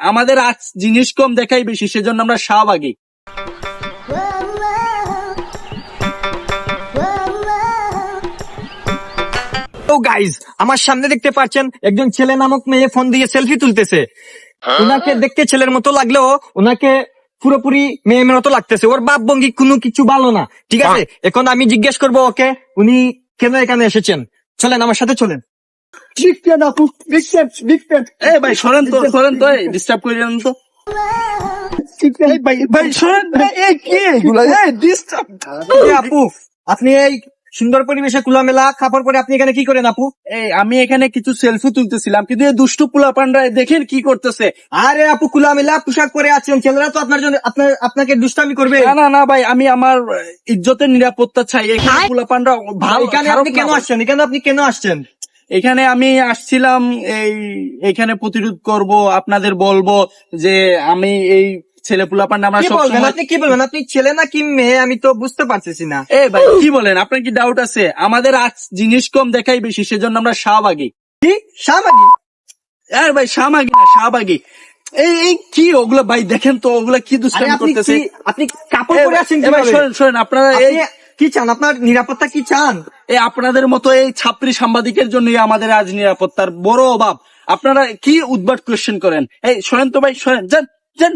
আমাদের আজ জিনিস কম দেখাই বেশি, সেজন্য আমরা শাহবাগী। তো গাইজ, আমার সামনে দেখতে পাচ্ছেন একজন ছেলে নামক মেয়ে ফোন দিয়ে সেলফি তুলতেছে। ওনাকে দেখতে ছেলের মতো লাগলেও ওনাকে পুরোপুরি মেয়ের মতো লাগতেছে। ওর বাপ ভঙ্গি কোনো কিছু ভালো না, ঠিক আছে? এখন আমি জিজ্ঞেস করবো ওকে উনি কেন এখানে এসেছেন। চলেন আমার সাথে চলেন। ভাই সরেন তো, ডিস্টার্ব করেন তো। ভাই সরেন, কি এগুলা? ডিস্টার্ব। আপু, আপনি এই সুন্দর পরিবেশে খোলামেলা কাপড় পরে আপনি এখানে কি করেন আপু? আমি এখানে কিছু সেলফি তুলতেছিলাম, কিন্তু এই দুষ্টু পোলাপানরা দেখেন কি করতেছে। আরে আপু, খোলামেলা পোশাক পরে আছেন, ছেলেরা তো আপনার জন্য আপনাকে দুষ্টামি করবে। না ভাই, আমি আমার ইজ্জতের নিরাপত্তা চাই। এখানে পোলাপানরা ভালো। এখানে আপনি কেন আসছেন? আপনি কেন আসছেন? এখানে আমি আসছিলাম এখানে প্রতিরোধ করব, আপনাদের বলবো যে আমি এই ছেলে পোলাপান্ডা আমরা কি সব বলবেন? সময়। আপনি কি বলবেন? আপনি ছেলে না কি মেয়ে আমি তো বুঝতে পারতেছি না। ভাই কি বলেন, আপনার কি ডাউট আছে? আমাদের আজ জিনিস কম দেখাই বেশি, সেজন্য আমরা শাহবাগী। কি শাহবাগী? ভাই শাহবাগী না, শাহবাগী। এই কি ওগুলা? ভাই দেখেন তো ওগুলা কি দুষ্টামি করতেছে। আপনি কাপড় পরে আছেন ভাই কিভাবে? শোনেন আপনারা কি চান? আপনার নিরাপত্তা কি চান? আপনাদের মতো এই ছাত্রী সাংবাদিকের জন্যই আমাদের আজ নিরাপত্তার বড় অভাব। আপনারা কি উদ্ভট কোয়েশ্চেন করেন? শোনেন তো ভাই, শোনেন, যান যান।